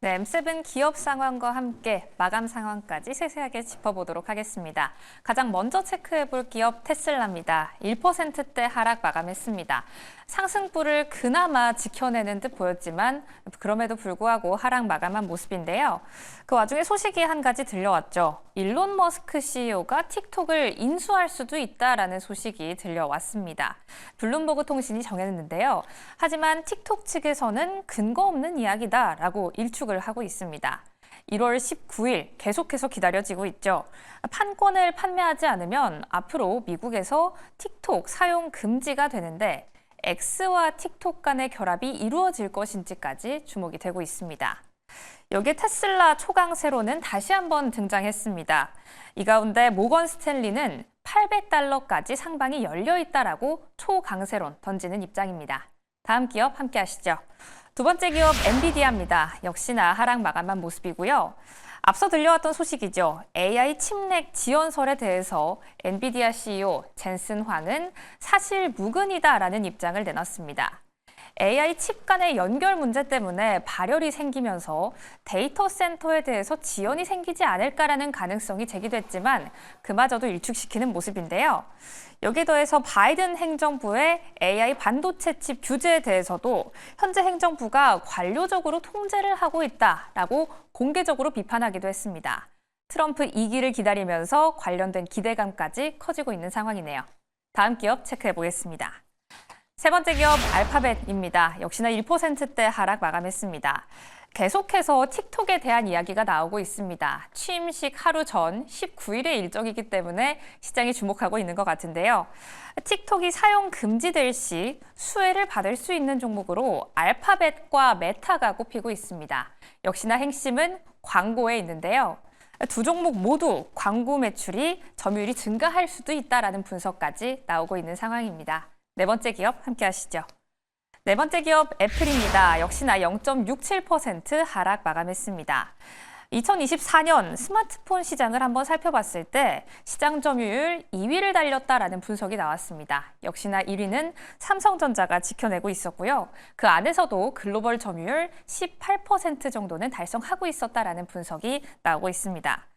네, M7 기업 상황과 함께 마감 상황까지 세세하게 짚어보도록 하겠습니다. 가장 먼저 체크해볼 기업 테슬라입니다. 1%대 하락 마감했습니다. 상승부를 그나마 지켜내는 듯 보였지만 그럼에도 불구하고 하락 마감한 모습인데요. 그 와중에 소식이 한 가지 들려왔죠. 일론 머스크 CEO가 틱톡을 인수할 수도 있다라는 소식이 들려왔습니다. 블룸버그 통신이 전했는데요. 하지만 틱톡 측에서는 근거 없는 이야기다라고 일축을 하고 있습니다. 1월 19일 계속해서 기다려지고 있죠. 판권을 판매하지 않으면 앞으로 미국에서 틱톡 사용 금지가 되는데 X와 틱톡 간의 결합이 이루어질 것인지까지 주목이 되고 있습니다. 여기에 테슬라 초강세론은 다시 한번 등장했습니다. 이 가운데 모건 스탠리는 $800까지 상방이 열려 있다라고 초강세론 던지는 입장입니다. 다음 기업 함께 하시죠. 두 번째 기업 엔비디아입니다. 역시나 하락 마감한 모습이고요. 앞서 들려왔던 소식이죠. AI 칩렉 지원설에 대해서 엔비디아 CEO 젠슨 황은 사실 무근이다라는 입장을 내놨습니다. AI 칩 간의 연결 문제 때문에 발열이 생기면서 데이터 센터에 대해서 지연이 생기지 않을까라는 가능성이 제기됐지만 그마저도 일축시키는 모습인데요. 여기에 더해서 바이든 행정부의 AI 반도체 칩 규제에 대해서도 현재 행정부가 관료적으로 통제를 하고 있다라고 공개적으로 비판하기도 했습니다. 트럼프 2기를 기다리면서 관련된 기대감까지 커지고 있는 상황이네요. 다음 기업 체크해 보겠습니다. 세 번째 기업 알파벳입니다. 역시나 1%대 하락 마감했습니다. 계속해서 틱톡에 대한 이야기가 나오고 있습니다. 취임식 하루 전 19일의 일정이기 때문에 시장이 주목하고 있는 것 같은데요. 틱톡이 사용 금지될 시 수혜를 받을 수 있는 종목으로 알파벳과 메타가 꼽히고 있습니다. 역시나 핵심은 광고에 있는데요. 두 종목 모두 광고 매출이 점유율이 증가할 수도 있다라는 분석까지 나오고 있는 상황입니다. 네 번째 기업 함께 하시죠. 네 번째 기업 애플입니다. 역시나 0.67% 하락 마감했습니다. 2024년 스마트폰 시장을 한번 살펴봤을 때 시장 점유율 2위를 달렸다라는 분석이 나왔습니다. 역시나 1위는 삼성전자가 지켜내고 있었고요. 그 안에서도 글로벌 점유율 18% 정도는 달성하고 있었다라는 분석이 나오고 있습니다.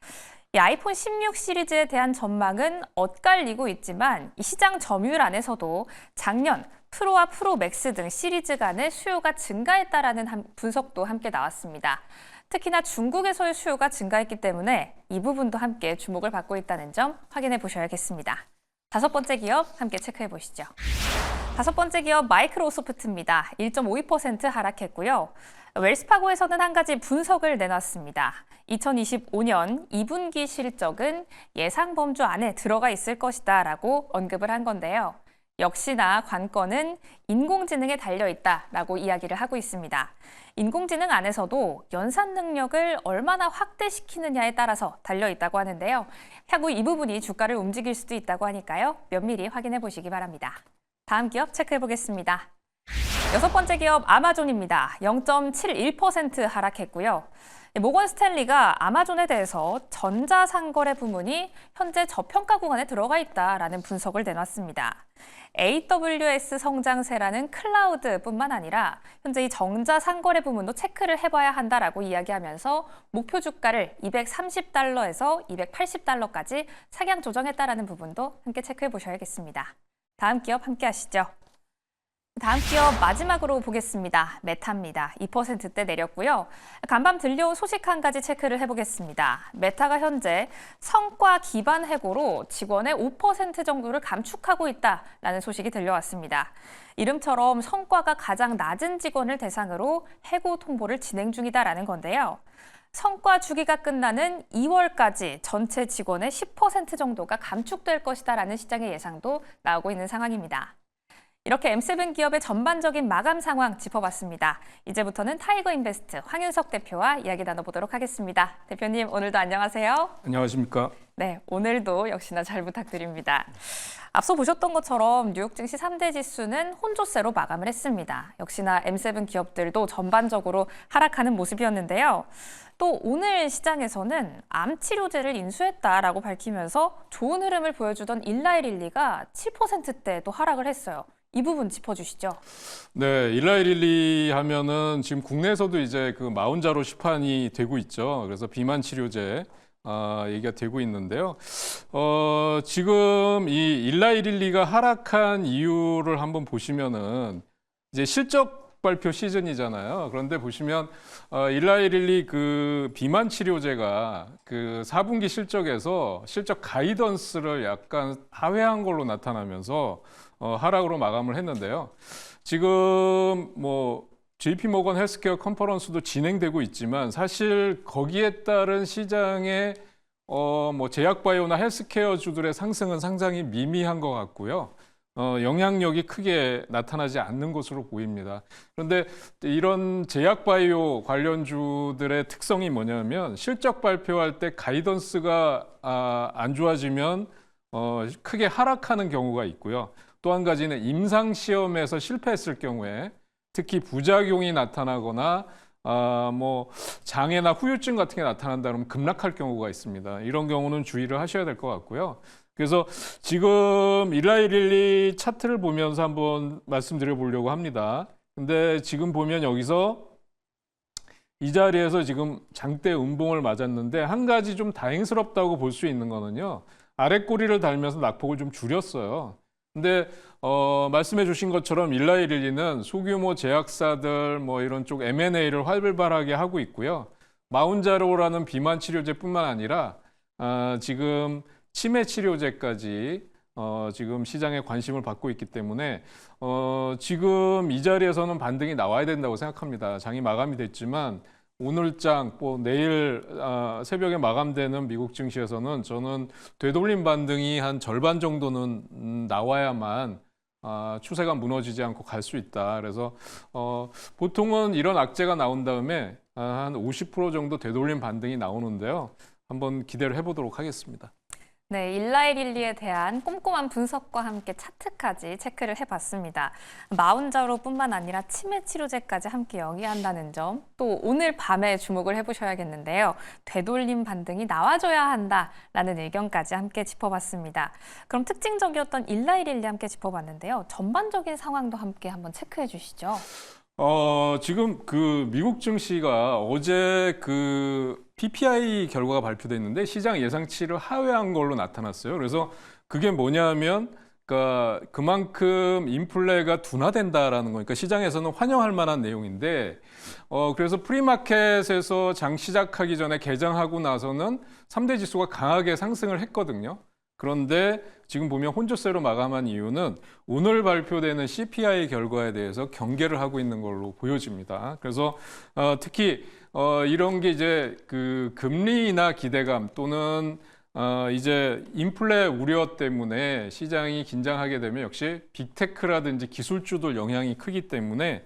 이 아이폰 16 시리즈에 대한 전망은 엇갈리고 있지만 이 시장 점유율 안에서도 작년 프로와 프로 맥스 등 시리즈 간의 수요가 증가했다라는 분석도 함께 나왔습니다. 특히나 중국에서의 수요가 증가했기 때문에 이 부분도 함께 주목을 받고 있다는 점 확인해 보셔야겠습니다. 다섯 번째 기업 함께 체크해 보시죠. 다섯 번째 기업 마이크로소프트입니다. 1.52% 하락했고요. 웰스파고에서는 한 가지 분석을 내놨습니다. 2025년 2분기 실적은 예상 범주 안에 들어가 있을 것이다 라고 언급을 한 건데요. 역시나 관건은 인공지능에 달려있다라고 이야기를 하고 있습니다. 인공지능 안에서도 연산 능력을 얼마나 확대시키느냐에 따라서 달려있다고 하는데요. 향후 이 부분이 주가를 움직일 수도 있다고 하니까요. 면밀히 확인해 보시기 바랍니다. 다음 기업 체크해 보겠습니다. 여섯 번째 기업 아마존입니다. 0.71% 하락했고요. 모건 스탠리가 아마존에 대해서 전자상거래 부문이 현재 저평가 구간에 들어가 있다라는 분석을 내놨습니다. AWS 성장세라는 클라우드뿐만 아니라 현재 이 전자상거래 부문도 체크를 해봐야 한다라고 이야기하면서 목표 주가를 $230에서 $280까지 상향 조정했다라는 부분도 함께 체크해 보셔야겠습니다. 다음 기업 함께 하시죠. 다음 기업 마지막으로 보겠습니다. 메타입니다. 2%대 내렸고요. 간밤 들려온 소식 한 가지 체크를 해보겠습니다. 메타가 현재 성과 기반 해고로 직원의 5% 정도를 감축하고 있다라는 소식이 들려왔습니다. 이름처럼 성과가 가장 낮은 직원을 대상으로 해고 통보를 진행 중이다라는 건데요. 성과 주기가 끝나는 2월까지 전체 직원의 10% 정도가 감축될 것이다라는 시장의 예상도 나오고 있는 상황입니다. 이렇게 M7 기업의 전반적인 마감 상황 짚어봤습니다. 이제부터는 타이거 인베스트 황윤석 대표와 이야기 나눠보도록 하겠습니다. 대표님, 오늘도 안녕하세요. 안녕하십니까? 네, 오늘도 역시나 잘 부탁드립니다. 앞서 보셨던 것처럼 뉴욕 증시 3대 지수는 혼조세로 마감을 했습니다. 역시나 M7 기업들도 전반적으로 하락하는 모습이었는데요. 또 오늘 시장에서는 암 치료제를 인수했다라고 밝히면서 좋은 흐름을 보여주던 일라이 릴리가 7%대도 하락을 했어요. 이 부분 짚어주시죠. 네, 일라이릴리 하면은 지금 국내에서도 이제 그 마운자로 시판이 되고 있죠. 그래서 비만 치료제 얘기가 되고 있는데요. 지금 이 일라이릴리가 하락한 이유를 한번 보시면은 이제 실적 발표 시즌이잖아요. 그런데 보시면 일라이릴리 그 비만 치료제가 그 4분기 실적에서 실적 가이던스를 약간 하회한 걸로 나타나면서 하락으로 마감을 했는데요. 지금 뭐 JP 모건 헬스케어 컨퍼런스도 진행되고 있지만 사실 거기에 따른 시장의 뭐 제약바이오나 헬스케어주들의 상승은 상당히 미미한 것 같고요. 영향력이 크게 나타나지 않는 것으로 보입니다. 그런데 이런 제약바이오 관련주들의 특성이 뭐냐면 실적 발표할 때 가이던스가 안 좋아지면 크게 하락하는 경우가 있고요. 또 한 가지는 임상시험에서 실패했을 경우에 특히 부작용이 나타나거나 뭐 장애나 후유증 같은 게 나타난다 그러면 급락할 경우가 있습니다. 이런 경우는 주의를 하셔야 될 것 같고요. 그래서 지금 일라이릴리 차트를 보면서 한번 말씀드려 보려고 합니다. 근데 지금 보면 여기서 이 자리에서 지금 장대 음봉을 맞았는데 한 가지 좀 다행스럽다고 볼 수 있는 거는요. 아래 꼬리를 달면서 낙폭을 좀 줄였어요. 근데 말씀해 주신 것처럼 일라이릴리는 소규모 제약사들 뭐 이런 쪽 M&A를 활발하게 하고 있고요. 마운자로라는 비만 치료제뿐만 아니라 지금 치매 치료제까지 지금 시장에 관심을 받고 있기 때문에 지금 이 자리에서는 반등이 나와야 된다고 생각합니다. 장이 마감이 됐지만 오늘장, 뭐 내일 새벽에 마감되는 미국 증시에서는 저는 되돌림 반등이 한 절반 정도는 나와야만 추세가 무너지지 않고 갈 수 있다. 그래서 보통은 이런 악재가 나온 다음에 한 50% 정도 되돌림 반등이 나오는데요. 한번 기대를 해보도록 하겠습니다. 네, 일라이릴리에 대한 꼼꼼한 분석과 함께 차트까지 체크를 해봤습니다. 마운자로뿐만 아니라 치매 치료제까지 함께 영위한다는 점, 또 오늘 밤에 주목을 해보셔야겠는데요. 되돌림 반등이 나와줘야 한다라는 의견까지 함께 짚어봤습니다. 그럼 특징적이었던 일라이릴리 함께 짚어봤는데요. 전반적인 상황도 함께 한번 체크해 주시죠. 지금 그 미국 증시가 어제 그 PPI 결과가 발표됐는데 시장 예상치를 하회한 걸로 나타났어요. 그래서 그게 뭐냐면 그러니까 그만큼 인플레가 둔화된다라는 거니까 시장에서는 환영할 만한 내용인데 그래서 프리마켓에서 장 시작하기 전에 개장하고 나서는 3대 지수가 강하게 상승을 했거든요. 그런데 지금 보면 혼조세로 마감한 이유는 오늘 발표되는 CPI 결과에 대해서 경계를 하고 있는 걸로 보여집니다. 그래서 특히 이런 게 이제 그 금리나 기대감 또는 이제 인플레 우려 때문에 시장이 긴장하게 되면 역시 빅테크라든지 기술주들 영향이 크기 때문에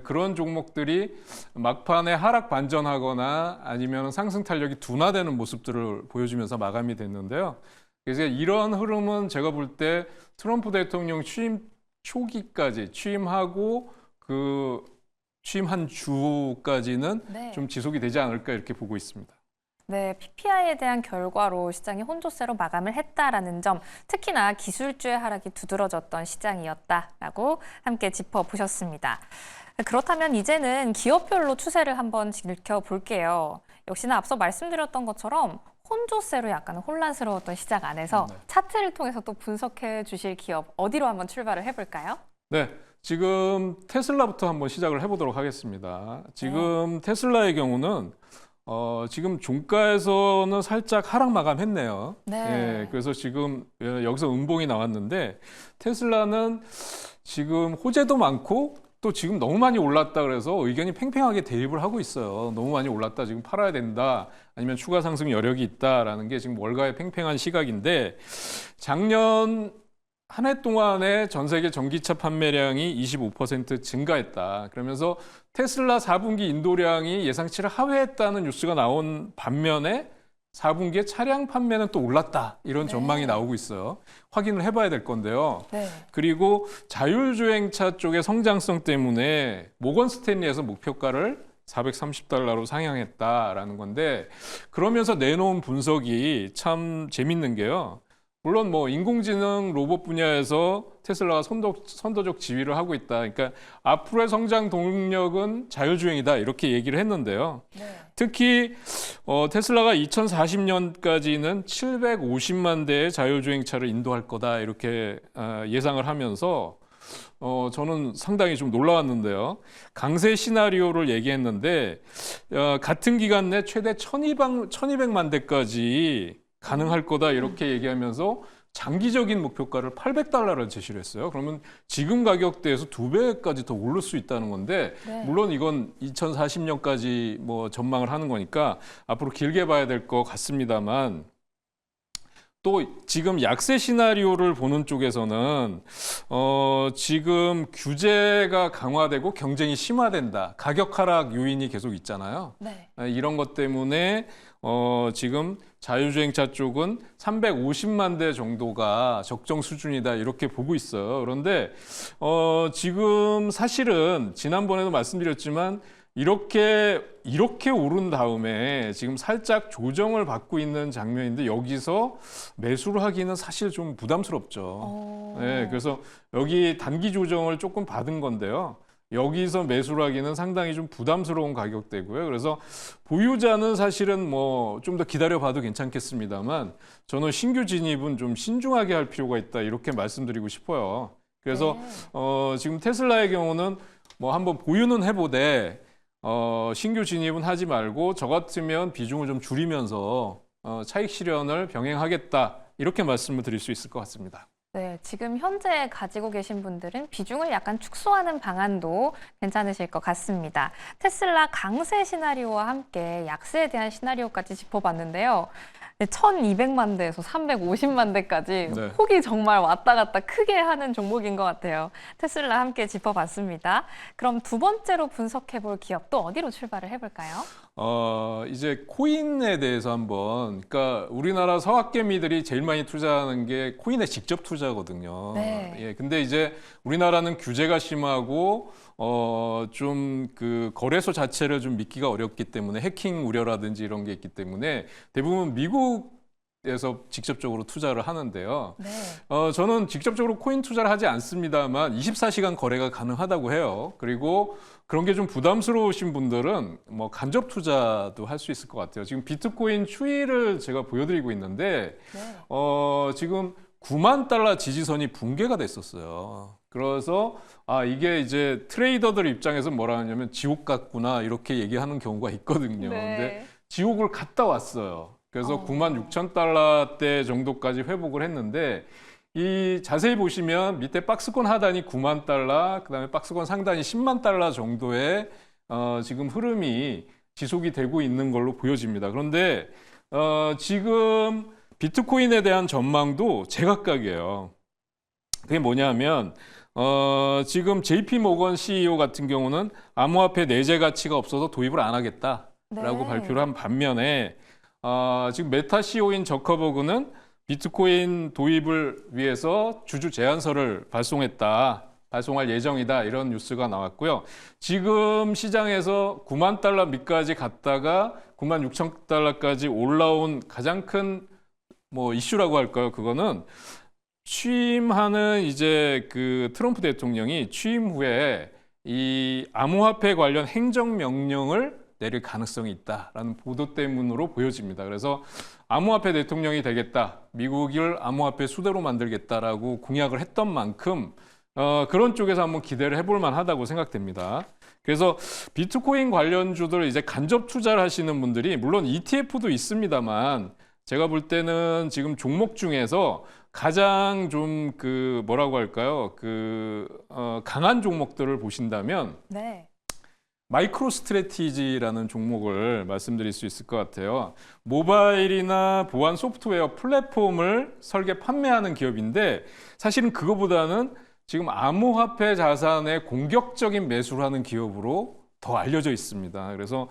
그런 종목들이 막판에 하락 반전하거나 아니면 상승 탄력이 둔화되는 모습들을 보여주면서 마감이 됐는데요. 그래서 이런 흐름은 제가 볼 때 트럼프 대통령 취임 초기까지 취임하고 그 취임한 주까지는 네. 좀 지속이 되지 않을까 이렇게 보고 있습니다. 네, PPI에 대한 결과로 시장이 혼조세로 마감을 했다라는 점, 특히나 기술주의 하락이 두드러졌던 시장이었다라고 함께 짚어보셨습니다. 그렇다면 이제는 기업별로 추세를 한번 지켜볼게요. 역시나 앞서 말씀드렸던 것처럼 혼조세로 약간 혼란스러웠던 시장 안에서 차트를 통해서 또 분석해 주실 기업 어디로 한번 출발을 해볼까요? 네, 지금 테슬라부터 한번 시작을 해보도록 하겠습니다. 지금 테슬라의 경우는 지금 종가에서는 살짝 하락 마감했네요. 네. 예, 그래서 지금 여기서 음봉이 나왔는데 테슬라는 지금 호재도 많고 또 지금 너무 많이 올랐다 그래서 의견이 팽팽하게 대립을 하고 있어요. 너무 많이 올랐다, 지금 팔아야 된다, 아니면 추가 상승 여력이 있다라는 게 지금 월가의 팽팽한 시각인데 작년 한 해 동안에 전 세계 전기차 판매량이 25% 증가했다. 그러면서 테슬라 4분기 인도량이 예상치를 하회했다는 뉴스가 나온 반면에 4분기에 차량 판매는 또 올랐다. 이런 전망이 나오고 있어요. 확인을 해봐야 될 건데요. 네. 그리고 자율주행차 쪽의 성장성 때문에 모건 스탠리에서 목표가를 $430로 상향했다라는 건데, 그러면서 내놓은 분석이 참 재밌는 게요. 물론 뭐 인공지능 로봇 분야에서 테슬라가 선도적 지위를 하고 있다. 그러니까 앞으로의 성장 동력은 자율주행이다. 이렇게 얘기를 했는데요. 네. 특히 테슬라가 2040년까지는 750만 대의 자율주행차를 인도할 거다. 이렇게 예상을 하면서 저는 상당히 좀 놀라웠는데요. 강세 시나리오를 얘기했는데 같은 기간 내 최대 1200만 대까지 가능할 거다 이렇게 얘기하면서 장기적인 목표가를 $800를 제시를 했어요. 그러면 지금 가격대에서 2배까지 더 오를 수 있다는 건데 네. 물론 이건 2040년까지 뭐 전망을 하는 거니까 앞으로 길게 봐야 될 것 같습니다만 또 지금 약세 시나리오를 보는 쪽에서는 지금 규제가 강화되고 경쟁이 심화된다. 가격 하락 요인이 계속 있잖아요. 네. 이런 것 때문에 지금 자율주행차 쪽은 350만 대 정도가 적정 수준이다 이렇게 보고 있어요. 그런데 지금 사실은 지난번에도 말씀드렸지만 이렇게 오른 다음에 지금 살짝 조정을 받고 있는 장면인데 여기서 매수를 하기는 사실 좀 부담스럽죠. 네, 그래서 여기 단기 조정을 조금 받은 건데요. 여기서 매수를 하기는 상당히 좀 부담스러운 가격대고요. 그래서 보유자는 사실은 뭐 좀 더 기다려봐도 괜찮겠습니다만 저는 신규 진입은 좀 신중하게 할 필요가 있다 이렇게 말씀드리고 싶어요. 그래서 네. 지금 테슬라의 경우는 뭐 한번 보유는 해보되 신규 진입은 하지 말고 저 같으면 비중을 좀 줄이면서 차익 실현을 병행하겠다 이렇게 말씀을 드릴 수 있을 것 같습니다. 네, 지금 현재 가지고 계신 분들은 비중을 약간 축소하는 방안도 괜찮으실 것 같습니다. 테슬라 강세 시나리오와 함께 약세에 대한 시나리오까지 짚어봤는데요. 1200만 대에서 350만 대까지 네. 폭이 정말 왔다 갔다 크게 하는 종목인 것 같아요. 테슬라 함께 짚어봤습니다. 그럼 두 번째로 분석해볼 기업 또 어디로 출발을 해볼까요? 이제 코인에 대해서 한번, 그러니까 우리나라 서학개미들이 제일 많이 투자하는 게 코인에 직접 투자거든요. 네. 예, 근데 이제 우리나라는 규제가 심하고 좀 그 거래소 자체를 좀 믿기가 어렵기 때문에 해킹 우려라든지 이런 게 있기 때문에 대부분 미국에서 직접적으로 투자를 하는데요. 네. 저는 직접적으로 코인 투자를 하지 않습니다만 24시간 거래가 가능하다고 해요. 그리고 그런 게 좀 부담스러우신 분들은 뭐 간접 투자도 할 수 있을 것 같아요. 지금 비트코인 추이를 제가 보여드리고 있는데 네. 지금 9만 달러 지지선이 붕괴가 됐었어요. 그래서 이게 이제 트레이더들 입장에서 뭐라 하냐면 지옥 같구나 이렇게 얘기하는 경우가 있거든요. 네. 근데 지옥을 갔다 왔어요. 그래서 9만 6천 달러대 정도까지 회복을 했는데 이 자세히 보시면 밑에 박스권 하단이 9만 달러, 그다음에 박스권 상단이 10만 달러 정도의 지금 흐름이 지속이 되고 있는 걸로 보여집니다. 그런데 지금 비트코인에 대한 전망도 제각각이에요. 그게 뭐냐면 지금 JP 모건 CEO 같은 경우는 암호화폐 내재 가치가 없어서 도입을 안 하겠다라고 네. 발표를 한 반면에 지금 메타 CEO인 저커버그는 비트코인 도입을 위해서 주주 제안서를 발송할 예정이다 이런 뉴스가 나왔고요. 지금 시장에서 9만 달러 밑까지 갔다가 9만 6천 달러까지 올라온 가장 큰 뭐 이슈라고 할까요? 그거는 취임하는 이제 그 트럼프 대통령이 취임 후에 이 암호화폐 관련 행정명령을 내릴 가능성이 있다라는 보도 때문으로 보여집니다. 그래서 암호화폐 대통령이 되겠다, 미국을 암호화폐 수도로 만들겠다라고 공약을 했던 만큼 그런 쪽에서 한번 기대를 해볼 만하다고 생각됩니다. 그래서 비트코인 관련주들 이제 간접 투자를 하시는 분들이 물론 ETF도 있습니다만 제가 볼 때는 지금 종목 중에서 가장 좀 그 뭐라고 할까요? 강한 종목들을 보신다면 네. 마이크로 스트래티지라는 종목을 말씀드릴 수 있을 것 같아요. 모바일이나 보안 소프트웨어 플랫폼을 설계 판매하는 기업인데 사실은 그거보다는 지금 암호화폐 자산의 공격적인 매수를 하는 기업으로 더 알려져 있습니다. 그래서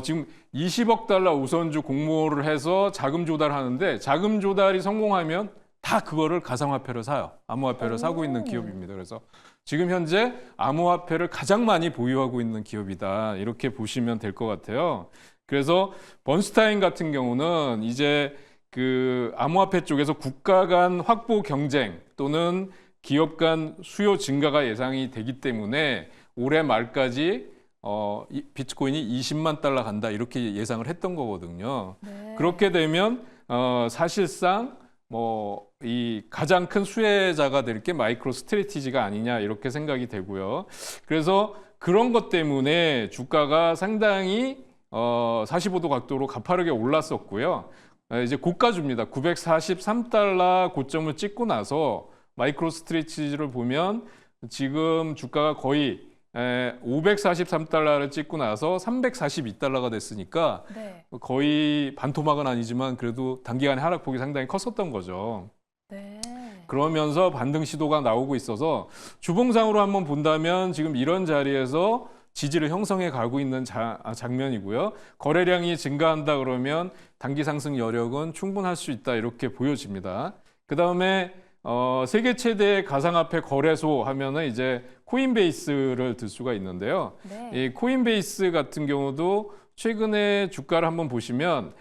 지금 20억 달러 우선주 공모를 해서 자금 조달하는데 자금 조달이 성공하면 다 그거를 가상화폐로 사요. 암호화폐를 사고 있는 기업입니다. 그래서 지금 현재 암호화폐를 가장 많이 보유하고 있는 기업이다. 이렇게 보시면 될 것 같아요. 그래서 번스타인 같은 경우는 이제 그 암호화폐 쪽에서 국가 간 확보 경쟁 또는 기업 간 수요 증가가 예상이 되기 때문에 올해 말까지 비트코인이 20만 달러 간다 이렇게 예상을 했던 거거든요. 네. 그렇게 되면 사실상 뭐 이 가장 큰 수혜자가 될 게 마이크로 스트래티지가 아니냐 이렇게 생각이 되고요. 그래서 그런 것 때문에 주가가 상당히 45도 각도로 가파르게 올랐었고요. 이제 고가주입니다. 943달러 고점을 찍고 나서 마이크로 스트래티지를 보면 지금 주가가 거의 543달러를 찍고 나서 342달러가 됐으니까 네. 거의 반토막은 아니지만 그래도 단기간에 하락폭이 상당히 컸었던 거죠. 네. 그러면서 반등 시도가 나오고 있어서 주봉상으로 한번 본다면 지금 이런 자리에서 지지를 형성해 가고 있는 장면이고요. 거래량이 증가한다 그러면 단기 상승 여력은 충분할 수 있다 이렇게 보여집니다. 그다음에 세계 최대 가상화폐 거래소 하면은 이제 코인베이스를 들 수가 있는데요. 네. 이 코인베이스 같은 경우도 최근에 주가를 한번 보시면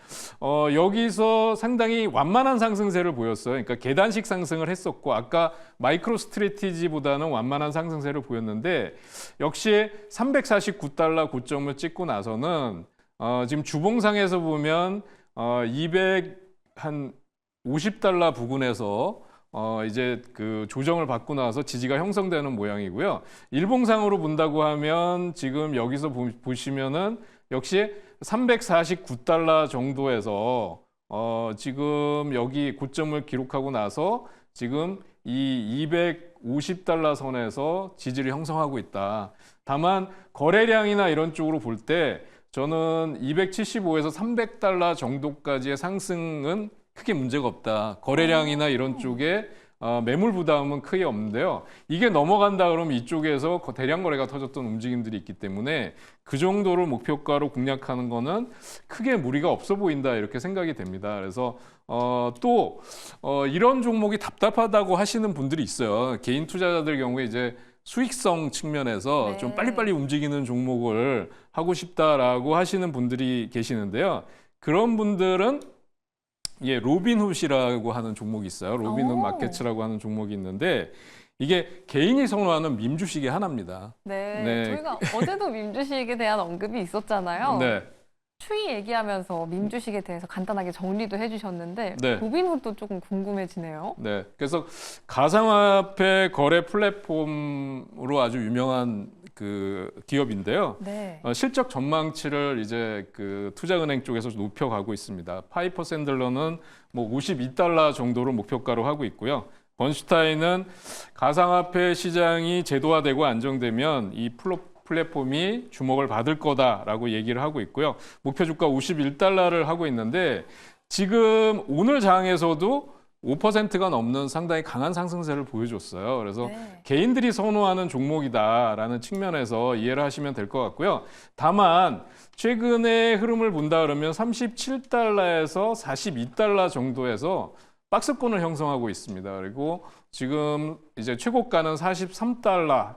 여기서 상당히 완만한 상승세를 보였어요. 그러니까 계단식 상승을 했었고 아까 마이크로 스트래티지보다는 완만한 상승세를 보였는데 역시 349달러 고점을 찍고 나서는 지금 주봉상에서 보면 250달러 부근에서 이제 그 조정을 받고 나서 지지가 형성되는 모양이고요. 일봉상으로 본다고 하면 지금 여기서 보시면은 역시 349달러 정도에서 지금 여기 고점을 기록하고 나서 지금 이 250달러 선에서 지지를 형성하고 있다. 다만 거래량이나 이런 쪽으로 볼 때 저는 275에서 300달러 정도까지의 상승은 크게 문제가 없다. 거래량이나 이런 쪽에 매물 부담은 크게 없는데요. 이게 넘어간다 그러면 이쪽에서 대량 거래가 터졌던 움직임들이 있기 때문에 그 정도를 목표가로 공략하는 거는 크게 무리가 없어 보인다 이렇게 생각이 됩니다. 그래서 또 이런 종목이 답답하다고 하시는 분들이 있어요. 개인 투자자들 경우에 이제 수익성 측면에서 네. 좀 빨리빨리 움직이는 종목을 하고 싶다라고 하시는 분들이 계시는데요. 그런 분들은 로빈훗이라고 하는 종목이 있어요. 로빈훗 오. 마켓츠라고 하는 종목이 있는데 이게 개인이 선호하는 밈 주식의 하나입니다. 네. 네. 저희가 어제도 민주식에 대한 언급이 있었잖아요. 네. 추이 얘기하면서 민주식에 대해서 간단하게 정리도 해주셨는데 네. 로빈훗도 조금 궁금해지네요. 네. 그래서 가상화폐 거래 플랫폼으로 아주 유명한 그 기업인데요. 네. 실적 전망치를 이제 그 투자은행 쪽에서 높여가고 있습니다. 파이퍼 샌들러는 뭐 52달러 정도를 목표가로 하고 있고요. 번슈타인은 가상화폐 시장이 제도화되고 안정되면 이 플랫폼이 주목을 받을 거다라고 얘기를 하고 있고요. 목표 주가 51달러를 하고 있는데 지금 오늘 장에서도 5%가 넘는 상당히 강한 상승세를 보여줬어요. 그래서 네. 개인들이 선호하는 종목이다라는 측면에서 이해를 하시면 될 것 같고요. 다만 최근의 흐름을 본다 그러면 37달러에서 42달러 정도에서 박스권을 형성하고 있습니다. 그리고 지금 이제 최고가는 43달러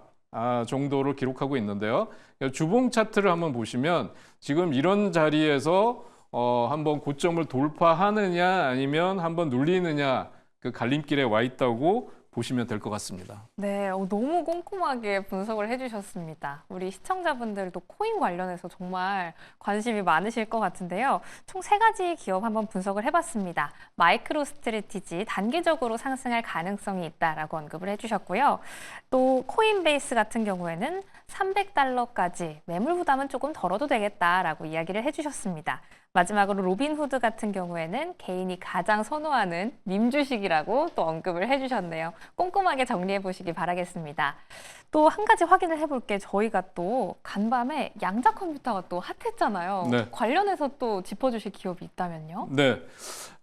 정도를 기록하고 있는데요. 주봉 차트를 한번 보시면 지금 이런 자리에서 한번 고점을 돌파하느냐 아니면 한번 눌리느냐 그 갈림길에 와 있다고 보시면 될 것 같습니다. 네, 너무 꼼꼼하게 분석을 해주셨습니다. 우리 시청자분들도 코인 관련해서 정말 관심이 많으실 것 같은데요. 총 3가지 기업 한번 분석을 해봤습니다. 마이크로 스트래티지 단기적으로 상승할 가능성이 있다라고 언급을 해주셨고요. 또 코인베이스 같은 경우에는 300달러까지 매물 부담은 조금 덜어도 되겠다라고 이야기를 해주셨습니다. 마지막으로 로빈후드 같은 경우에는 개인이 가장 선호하는 밈 주식이라고 또 언급을 해주셨네요. 꼼꼼하게 정리해 보시기 바라겠습니다. 또 한 가지 확인을 해볼 게 저희가 또 간밤에 양자 컴퓨터가 또 핫했잖아요. 네. 관련해서 또 짚어주실 기업이 있다면요? 네,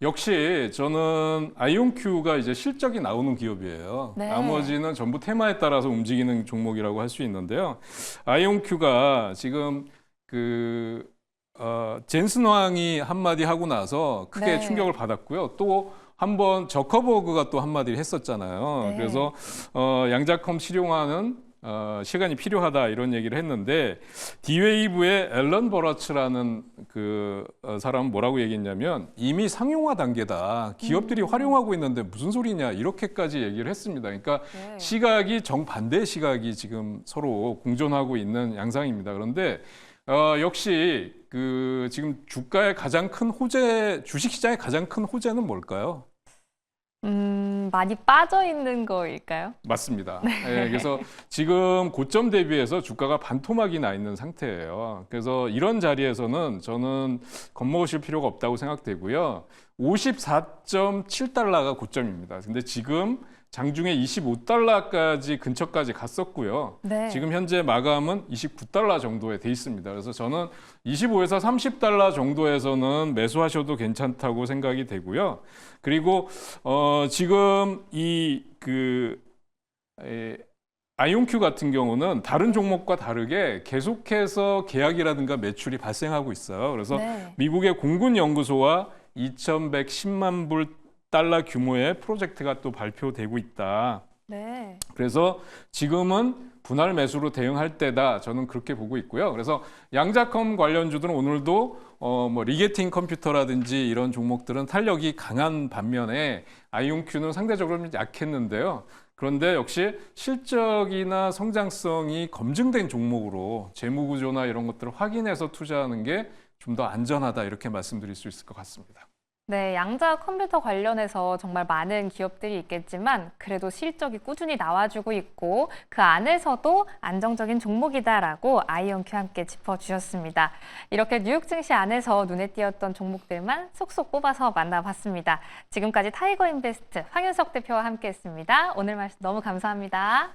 역시 저는 아이온큐가 이제 실적이 나오는 기업이에요. 네. 나머지는 전부 테마에 따라서 움직이는 종목이라고 할 수 있는데요. 아이온큐가 지금 젠슨 왕이 한마디 하고 나서 크게 네. 충격을 받았고요. 또 한번 저커버그가 또 한마디를 했었잖아요. 네. 그래서 양자컴 실용화는 시간이 필요하다 이런 얘기를 했는데 D-Wave의 앨런 버러츠라는 사람은 뭐라고 얘기했냐면 이미 상용화 단계다. 기업들이 활용하고 있는데 무슨 소리냐 이렇게까지 얘기를 했습니다. 그러니까 네. 시각이 정반대의 시각이 지금 서로 공존하고 있는 양상입니다. 그런데 역시 지금 주가의 가장 큰 호재, 주식시장의 가장 큰 호재는 뭘까요? 많이 빠져 있는 거일까요? 맞습니다. 예, 그래서 지금 고점 대비해서 주가가 반토막이 나 있는 상태예요. 그래서 이런 자리에서는 저는 겁먹으실 필요가 없다고 생각되고요. 54.7달러가 고점입니다. 근데 지금 장중에 25달러까지 근처까지 갔었고요. 네. 지금 현재 마감은 29달러 정도에 돼 있습니다. 그래서 저는 25에서 30달러 정도에서는 매수하셔도 괜찮다고 생각이 되고요. 그리고 지금 아이온큐 같은 경우는 다른 종목과 다르게 계속해서 계약이라든가 매출이 발생하고 있어요. 그래서 네. 미국의 공군 연구소와 2,110만 불 달러 규모의 프로젝트가 또 발표되고 있다. 네. 그래서 지금은 분할 매수로 대응할 때다. 저는 그렇게 보고 있고요. 그래서 양자컴 관련주들은 오늘도 리게팅 컴퓨터라든지 이런 종목들은 탄력이 강한 반면에 아이온큐는 상대적으로 좀 약했는데요. 그런데 역시 실적이나 성장성이 검증된 종목으로 재무 구조나 이런 것들을 확인해서 투자하는 게 좀 더 안전하다 이렇게 말씀드릴 수 있을 것 같습니다. 네, 양자 컴퓨터 관련해서 정말 많은 기업들이 있겠지만 그래도 실적이 꾸준히 나와주고 있고 그 안에서도 안정적인 종목이다라고 아이온큐 함께 짚어주셨습니다. 이렇게 뉴욕 증시 안에서 눈에 띄었던 종목들만 쏙쏙 뽑아서 만나봤습니다. 지금까지 타이거 인베스트 황윤석 대표와 함께했습니다. 오늘 말씀 너무 감사합니다.